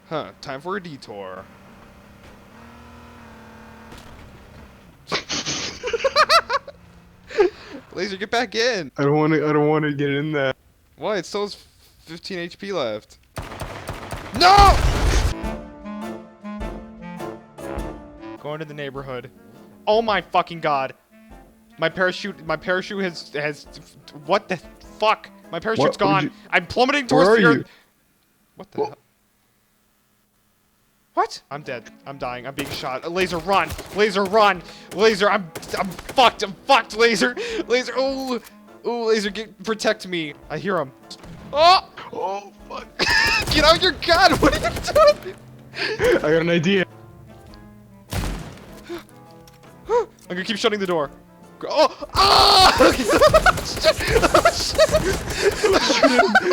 Huh, time for a detour. Laser, get back in! I don't want to get in that. Why? It still has 15 HP left. No! Going to the neighborhood. Oh my fucking god. My parachute has, what the fuck? My parachute's gone. I'm plummeting towards the earth. What the hell? What? I'm dead. I'm dying. I'm being shot. Laser, run! Laser, run! Laser, I'm fucked. I'm fucked, Laser! Laser, oh! Oh, Laser, protect me. I hear him. Oh! Oh, fuck. Get out your gun! What are you doing? I got an idea. I'm gonna keep shutting the door. Oh! Ah!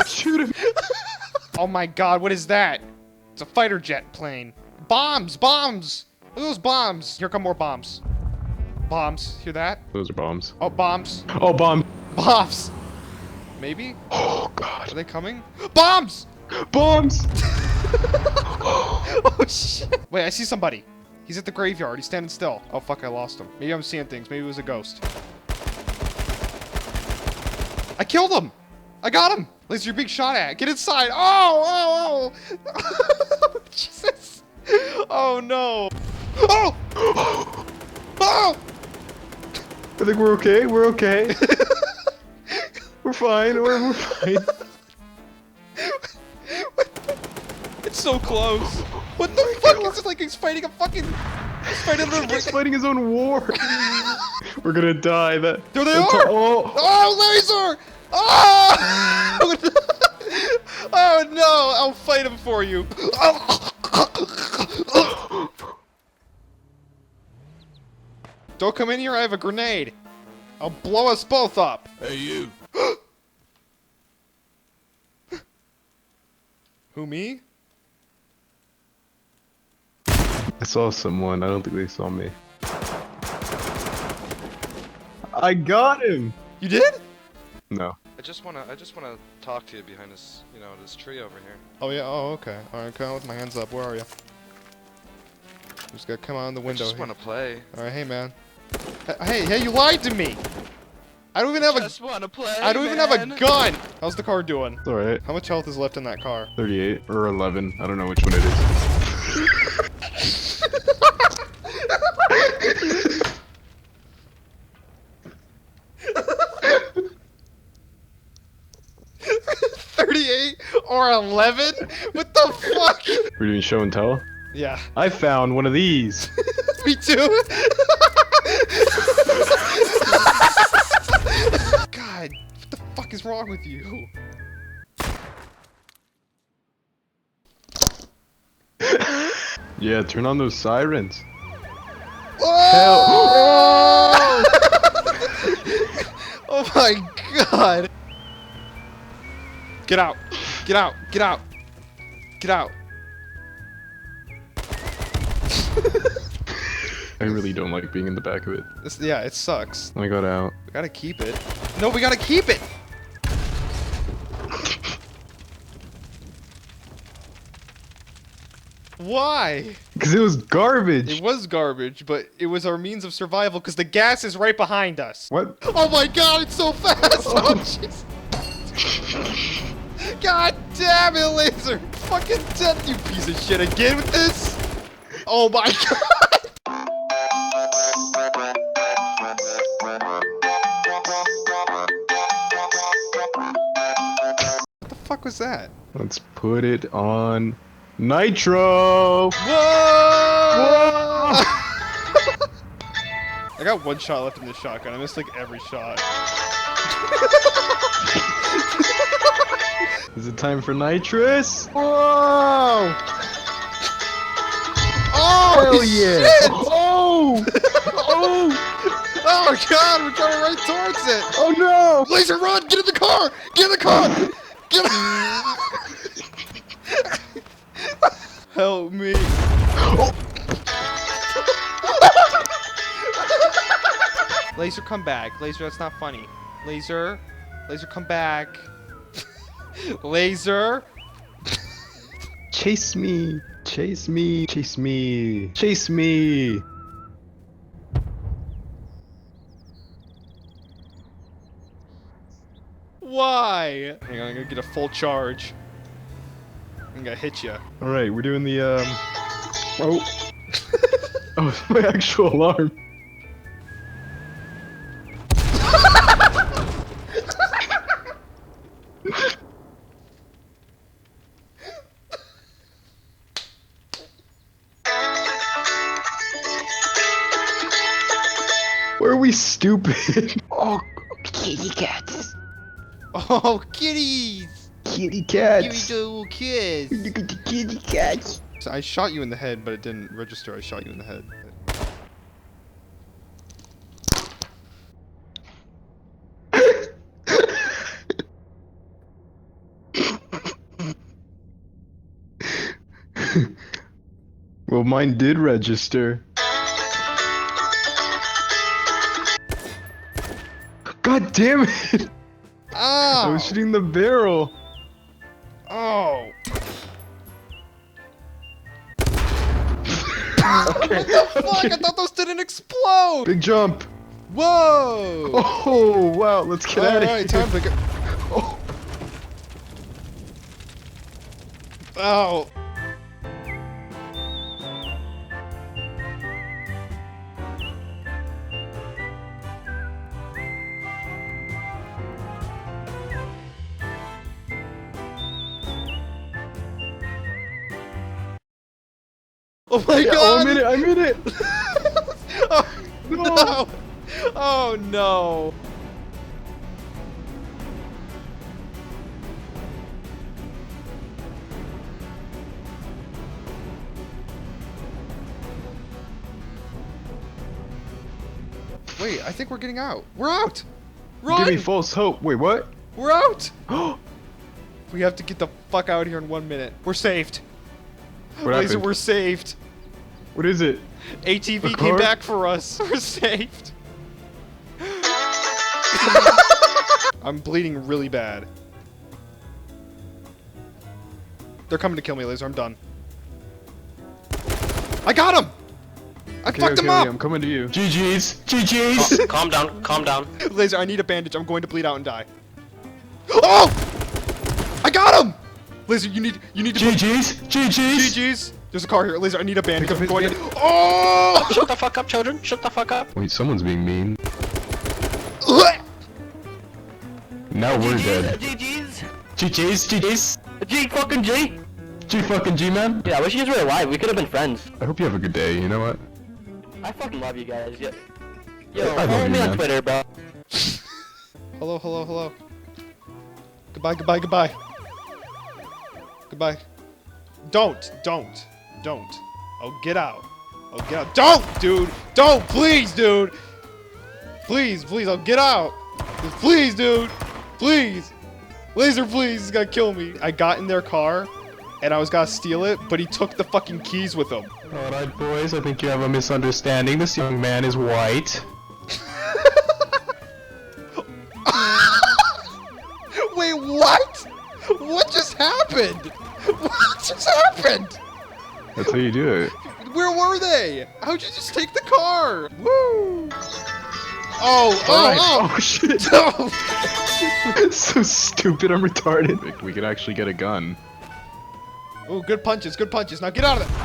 Shoot him! Oh my god, what is that? It's a fighter jet plane. Bombs! Bombs! Look at those bombs! Here come more bombs. Bombs. Hear that? Those are bombs. Oh, bombs. Oh, bomb! Bombs! Maybe? Oh, God. Are they coming? Bombs! Bombs! Oh, shit. Wait, I see somebody. He's at the graveyard. He's standing still. Oh, fuck, I lost him. Maybe I'm seeing things. Maybe it was a ghost. I killed him! I got him! Laser, you're being shot at. Get inside. Oh, oh, oh! Jesus. Oh, no. Oh! Oh! I think we're okay. We're okay. We're fine. We're fine. It's so close. What the fuck is it like? He's fighting a fucking... He's fighting his own war. We're gonna die. There they are! Oh, Laser! Oh! Oh no! I'll fight him for you. Don't come in here, I have a grenade. I'll blow us both up. Hey, you. Who, me? I saw someone. I don't think they saw me. I got him. You did? No. I just wanna talk to you behind this, this tree over here. Oh yeah. Oh okay. All right, come on with my hands up. Where are you? Just gotta come out in the window. I just wanna play. All right, hey man. Hey! You lied to me. I don't even have Just wanna play. I don't even have a gun. How's the car doing? It's alright. How much health is left in that car? 38 or 11. I don't know which one it is. 38 or 11? What the fuck? We're doing show and tell? Yeah. I found one of these. Me too. God, what the fuck is wrong with you? Yeah, turn on those sirens. Oh! Oh my god. Get out. Get out. Get out. Get out. I really don't like being in the back of it. Yeah, it sucks. I got out. We gotta keep it. No, we gotta keep it! Why? Because it was garbage. It was garbage, but it was our means of survival because the gas is right behind us. What? Oh my god, it's so fast! Oh, jeez. God damn it, Laser! Fucking dead, you piece of shit, again with this? Oh my god! What the fuck was that? Let's put it on Nitro! Whoa! I got one shot left in this shotgun. I missed like every shot. Is it time for nitrous? Whoa! Oh, Hell yeah! shit! Oh! Oh! Oh god, we're driving right towards it! Oh no! Laser, run! Get in the car! Get in the car! Get in Help me. Oh. Laser, come back. Laser, that's not funny. Laser. Laser, come back. Laser. Chase me. Chase me. Chase me. Chase me. Why? Hang on, I'm gonna get a full charge. I'm gonna hit you. All right, we're doing the Oh. Oh, it's my actual alarm. Why are we stupid? Oh, kitty cats. Oh, kitties! Kitty Give cats. me a little kiss. Look at the kitty cats. So I shot you in the head, but it didn't register. I shot you in the head. Well, mine did register. God damn it! I Oh! was shooting the barrel. Oh! Okay. What the fuck? I thought those didn't explode! Big jump. Whoa! Oh wow! Let's get out of here. Alright, time to go. Oh. Oh! Oh my Yeah, god! oh, I'm in it. I'm in it. Oh No. no! Oh no! Wait, I think we're getting out. We're out! Run! Give me false hope. Wait, what? We're out! What We have to get the fuck out of here in 1 minute. We're saved. Laser, happened? we're saved. What is it? ATV A came car? back for us. We're saved. I'm bleeding really bad. They're coming to kill me, Laser. I'm done. I got him! I fucked him up! I'm coming to you. GG's. GG's. Calm down, calm down. Laser, I need a bandage. I'm going to bleed out and die. Oh! I got him! Laser, you need to GG's. GG's. GG's. There's a car here. Laser, I need a bandage. Pick up I'm his going to... bandage. Oh! Shut the fuck up, children. Shut the fuck up. Wait, someone's being mean. Now we're dead. GG's. GG's. GG's. G fucking G. G fucking G man. Yeah, I wish you guys were alive. We could have been friends. I hope you have a good day. You know what? I fucking love you guys. Yo, I love follow you, me on man. Twitter, bro. Hello, hello, hello. Goodbye, goodbye, goodbye. Goodbye. Don't. Oh, get out. Oh, get out. Don't, dude. Don't, please, dude. Please, I'll get out. Please, dude. Please. Laser, please. He's gonna kill me. I got in their car, and I was gonna steal it, but he took the fucking keys with him. Alright, boys. I think you have a misunderstanding. This young man is white. Wait, what? What just happened? What just happened? That's how you do it. Where were they? How'd you just take the car? Woo! Oh, Alright. oh, Oh shit. oh! So stupid. I'm retarded. We could actually get a gun. Oh, good punches, good punches. Now get out of there.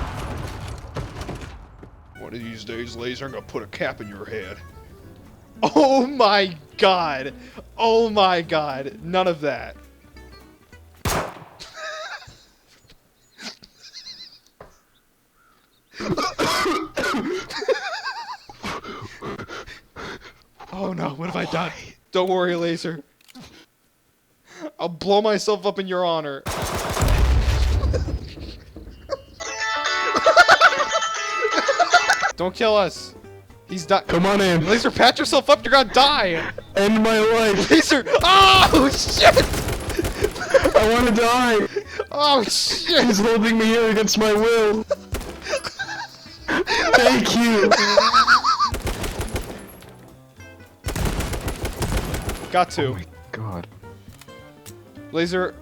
One of these days, Laser, I'm gonna put a cap in your head. Oh my god. Oh my god. None of that. Oh no, what have I done? Don't worry, Laser. I'll blow myself up in your honor. Don't kill us. He's dying. Come on in. Laser, pat yourself up. You're gonna die. End my life. Laser. Oh shit. I want to die. Oh shit. He's holding me here against my will. Thank you. Got to. Oh my god. Laser.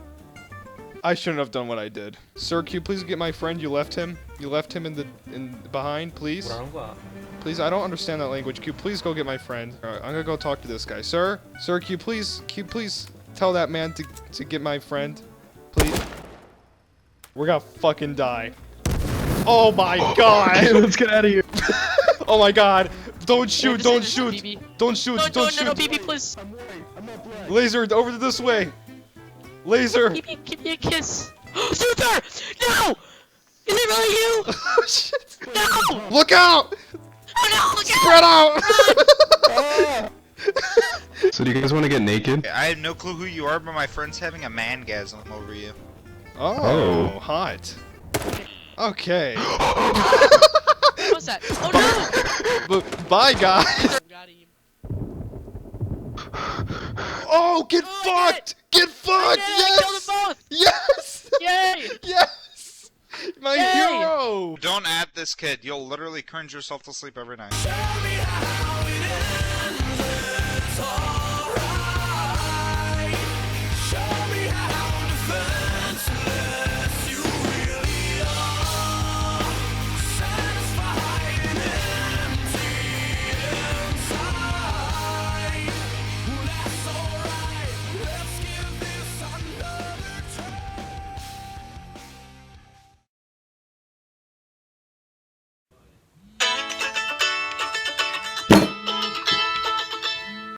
I shouldn't have done what I did. Sir, can you please get my friend? You left him. You left him in behind, please. Please, I don't understand that language. Can you please go get my friend? All right, I'm gonna go talk to this guy. Sir, can you please tell that man to get my friend, please? We're gonna fucking die. Oh my god! Okay, let's get out of here. Oh my god! Don't shoot! Don't shoot! BB. Don't shoot! Don't shoot! No, BB, please. Laser, over to this way. Laser. BB, give me a kiss. Super! No! Is it really you? Oh shit! No! Look out! Oh no! Look out! Spread out! So do you guys want to get naked? I have no clue who you are, but my friend's having a mangasm over you. Oh, hot. Okay. What was that? Oh Bye, guys. no! Got him. Oh, get Oh, fucked! Get fucked! I killed them both! Yes! Yay! Yes! My Yay! hero! Don't add this kid. You'll literally cringe yourself to sleep every night. Show me how